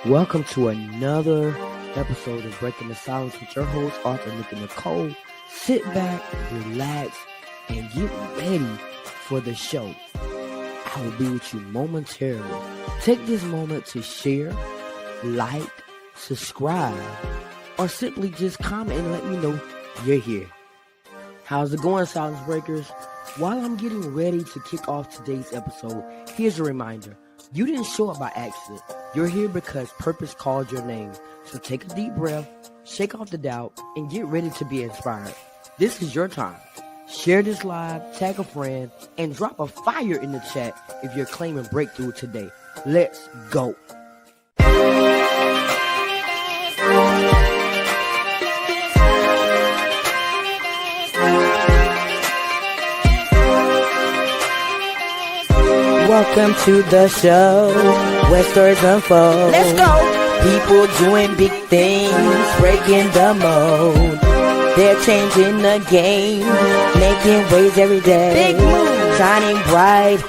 Welcome to another episode of Breaking the Silence with your host, Arthur Nick and Nicole. Sit back, relax, and get ready for the show. I will be with you momentarily. Take this moment to share, like, subscribe, or simply just comment and let me know you're here. How's it going, Silence Breakers? While I'm getting ready to kick off today's episode, here's a reminder. You didn't show up by accident. You're here because purpose called your name. So take a deep breath, shake off the doubt, and get ready to be inspired. This is your time. Share this live, tag a friend, and drop a fire in the chat if you're claiming breakthrough today. Let's go. Welcome to the show where stories unfold. Let's go! People doing big things, breaking the mold. They're changing the game, making waves every day. Big move, shining bright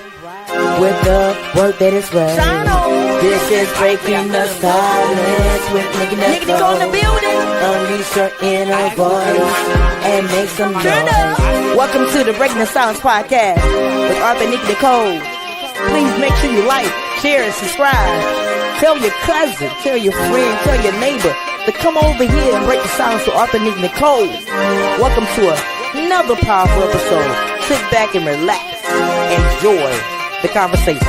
with the work that is right. Shine on. This is breaking the silence with Nick and Nicole in the building. Unleash your inner voice and make some noise. Welcome to the Breaking the Silence podcast with Arthur Nick and Nicole. Please make sure you like, share, and subscribe. Tell your cousin, tell your friend, tell your neighbor to come over here and break the silence with Arthur Nick Nicole. Welcome to another powerful episode. Sit back and relax. Enjoy the conversation.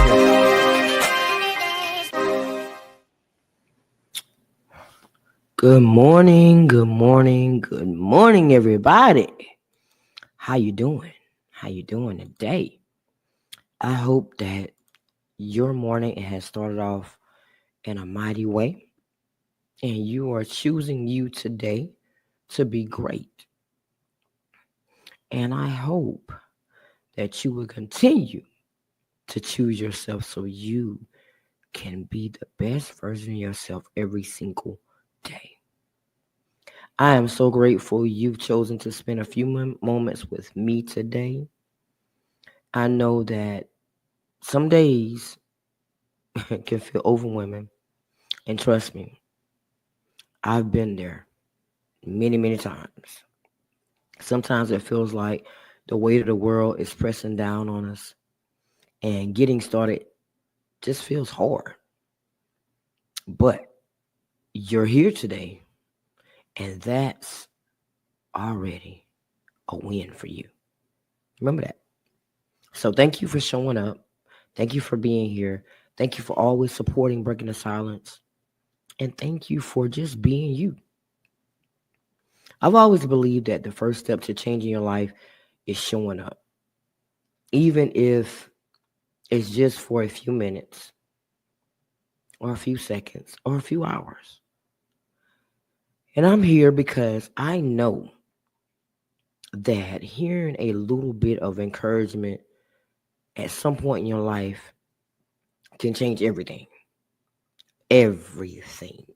Good morning, everybody. How you doing? How you doing today? I hope that your morning has started off in a mighty way and you are choosing you today to be great. And I hope that you will continue to choose yourself so you can be the best version of yourself every single day. I am so grateful you've chosen to spend a few moments with me today. I know that some days can feel overwhelming, and trust me, I've been there many times. Sometimes it feels like the weight of the world is pressing down on us, and getting started just feels hard. But you're here today, and that's already a win for you. Remember that. So thank you for showing up. Thank you for being here. Thank you for always supporting Breaking the Silence. And thank you for just being you. I've always believed that the first step to changing your life is showing up. Even if it's just for a few minutes or a few seconds or a few hours. And I'm here because I know that hearing a little bit of encouragement at some point in your life can change everything. Everything.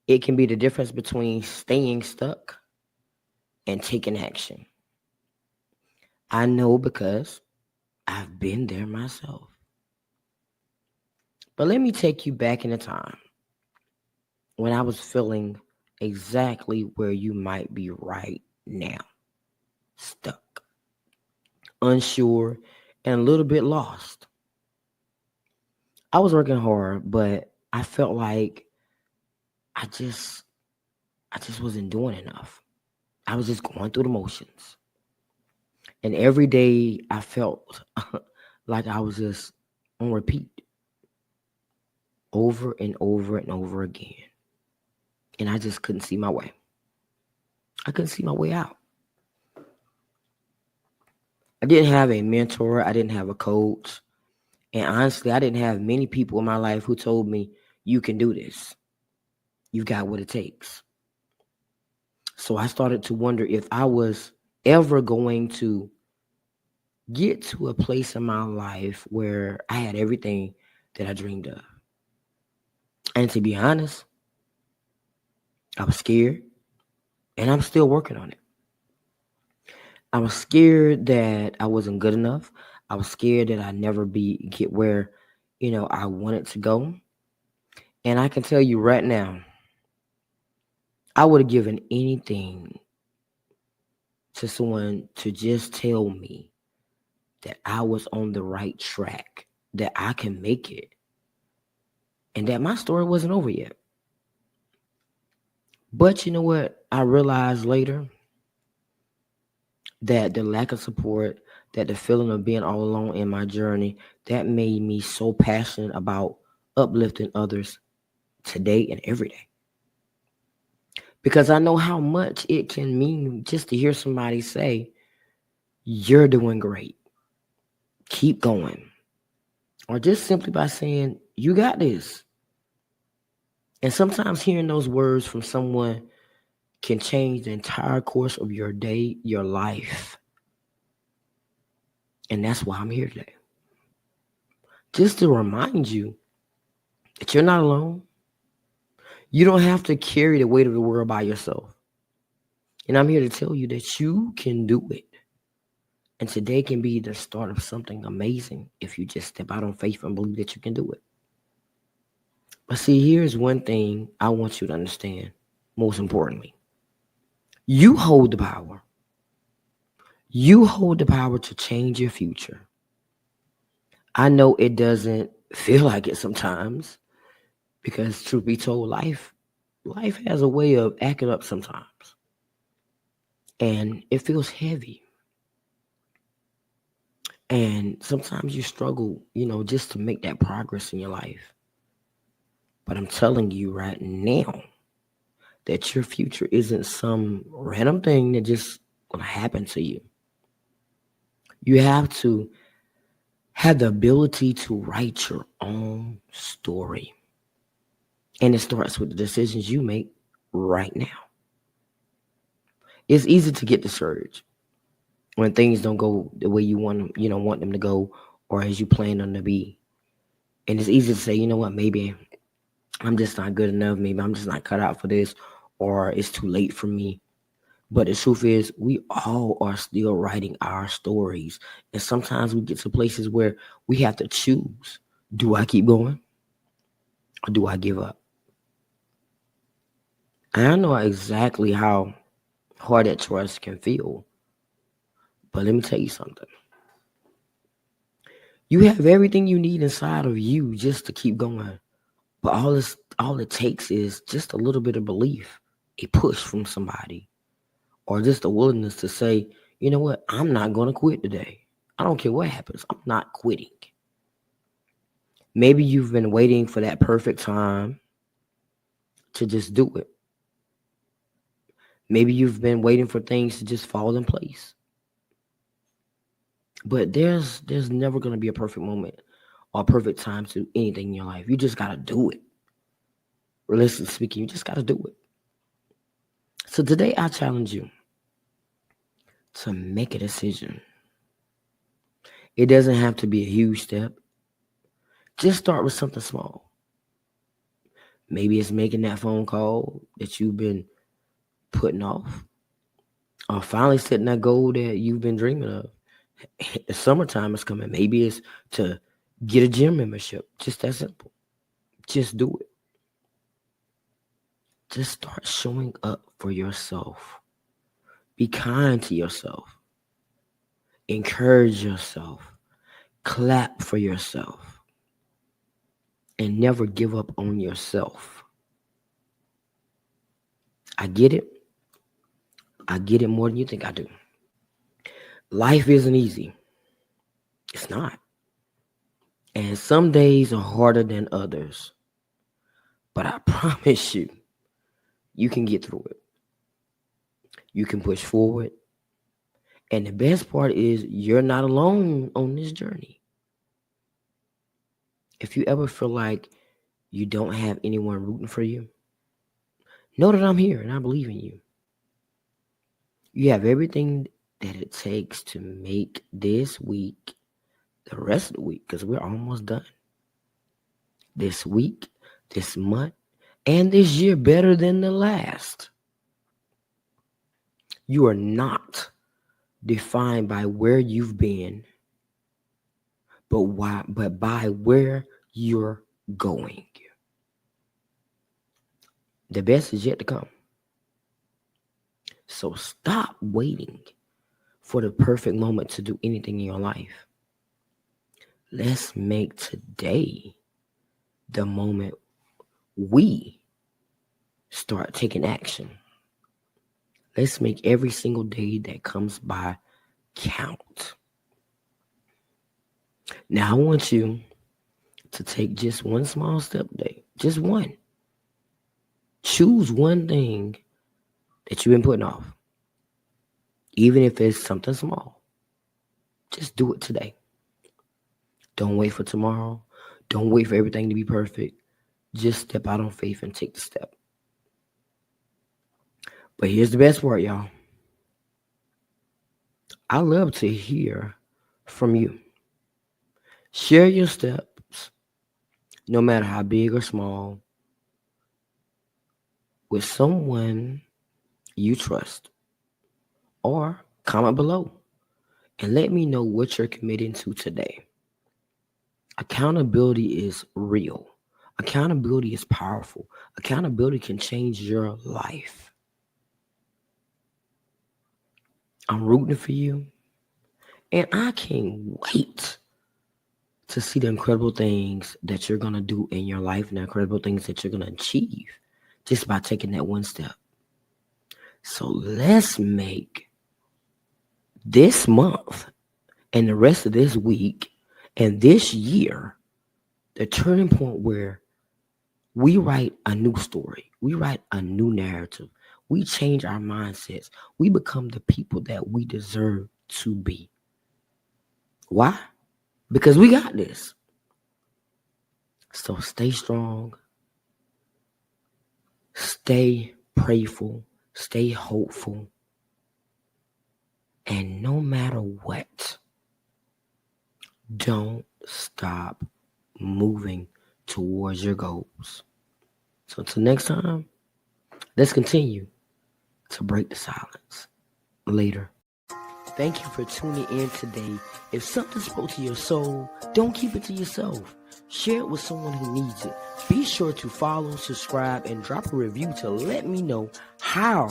It can be the difference between staying stuck and taking action. I know because I've been there myself. But let me take you back in a time when I was feeling exactly where you might be right now. Stuck, unsure, and a little bit lost. I was working hard, but I felt like I just wasn't doing enough. I was just going through the motions. And every day I felt like I was just on repeat over and over and over again. And I just couldn't see my way. I couldn't see my way out. I didn't have a mentor. I didn't have a coach. And honestly, I didn't have many people in my life who told me, you can do this. You've got what it takes. So I started to wonder if I was ever going to get to a place in my life where I had everything that I dreamed of. And to be honest, I was scared, and I'm still working on it. I was scared that I wasn't good enough. I was scared that I'd never get where, I wanted to go. And I can tell you right now, I would have given anything to someone to just tell me that I was on the right track, that I can make it, and that my story wasn't over yet. But you know what? I realized later that the lack of support, that the feeling of being all alone in my journey, that made me so passionate about uplifting others today and every day. Because I know how much it can mean just to hear somebody say, "You're doing great. Keep going." Or just simply by saying, "You got this." And sometimes hearing those words from someone can change the entire course of your day, your life. And that's why I'm here today. Just to remind you that you're not alone. You don't have to carry the weight of the world by yourself. And I'm here to tell you that you can do it. And today can be the start of something amazing if you just step out on faith and believe that you can do it. But see, here's one thing I want you to understand, most importantly. You hold the power. You hold the power to change your future. I know it doesn't feel like it sometimes because truth be told, life has a way of acting up sometimes. And it feels heavy. And sometimes you struggle, just to make that progress in your life. But I'm telling you right now that your future isn't some random thing that just gonna happen to you. You have to have the ability to write your own story. And it starts with the decisions you make right now. It's easy to get discouraged when things don't go the way you want them, want them to go or as you plan them to be. And it's easy to say, you know what, maybe I'm just not good enough. Maybe I'm just not cut out for this, or it's too late for me. But the truth is, we all are still writing our stories. And sometimes we get to places where we have to choose. Do I keep going or do I give up? And I know exactly how hard that choice can feel. But let me tell you something. You have everything you need inside of you just to keep going. But all it takes is just a little bit of belief, a push from somebody, or just a willingness to say, you know what, I'm not going to quit today. I don't care what happens. I'm not quitting. Maybe you've been waiting for that perfect time to just do it. Maybe you've been waiting for things to just fall in place. But there's never going to be a perfect moment or a perfect time to do anything in your life. You just got to do it. Realistically speaking, you just got to do it. So today I challenge you to make a decision. It doesn't have to be a huge step. Just start with something small. Maybe it's making that phone call that you've been putting off, or finally setting that goal that you've been dreaming of. The summertime is coming. Maybe it's to get a gym membership. Just that simple. Just do it. Just start showing up for yourself. Be kind to yourself. Encourage yourself. Clap for yourself. And never give up on yourself. I get it. I get it more than you think I do. Life isn't easy. It's not. And some days are harder than others. But I promise you, you can get through it. You can push forward. And the best part is you're not alone on this journey. If you ever feel like you don't have anyone rooting for you, know that I'm here and I believe in you. You have everything that it takes to make this week, the rest of the week, because we're almost done. This week, this month, and this year better than the last. You are not defined by where you've been, but by where you're going. The best is yet to come. So stop waiting for the perfect moment to do anything in your life. Let's make today the moment we start taking action. Let's make every single day that comes by count. Now, I want you to take just one small step today. Just one. Choose one thing that you've been putting off. Even if it's something small. Just do it today. Don't wait for tomorrow. Don't wait for everything to be perfect. Just step out on faith and take the step. But here's the best part, y'all. I love to hear from you. Share your steps, no matter how big or small, with someone you trust. Or comment below and let me know what you're committing to today. Accountability is real. Accountability is powerful. Accountability can change your life. I'm rooting for you, and I can't wait to see the incredible things that you're going to do in your life and the incredible things that you're going to achieve just by taking that one step. So let's make this month and the rest of this week and this year the turning point where we write a new story. We write a new narrative. We change our mindsets. We become the people that we deserve to be. Why? Because we got this. So stay strong. Stay prayerful. Stay hopeful. And no matter what, don't stop moving towards your goals. So until next time, let's continue to break the silence. Later. Thank you for tuning in today. If something spoke to your soul, don't keep it to yourself. Share it with someone who needs it. Be sure to follow, subscribe, and drop a review to let me know how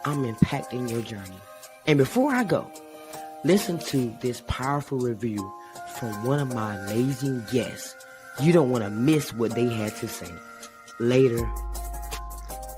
I'm impacting your journey. And before I go, listen to this powerful review from one of my amazing guests. You don't want to miss what they had to say. Later.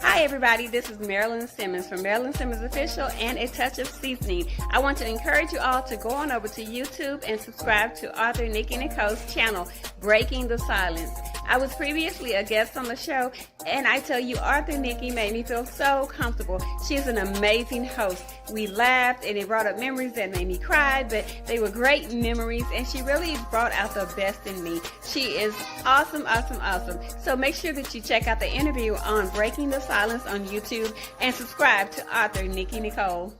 Hi everybody, this is Marilyn Simmons from Marilyn Simmons Official and A Touch of Seasoning. I want to encourage you all to go on over to YouTube and subscribe to Author Nikki Nicole's channel, Breaking the Silence. I was previously a guest on the show, and I tell you, Author Nikki made me feel so comfortable. She's an amazing host. We laughed, and it brought up memories that made me cry, but they were great memories, and she really brought out the best in me. She is awesome, awesome, awesome. So make sure that you check out the interview on Breaking the Silence on YouTube and subscribe to Author Nikki Nicole.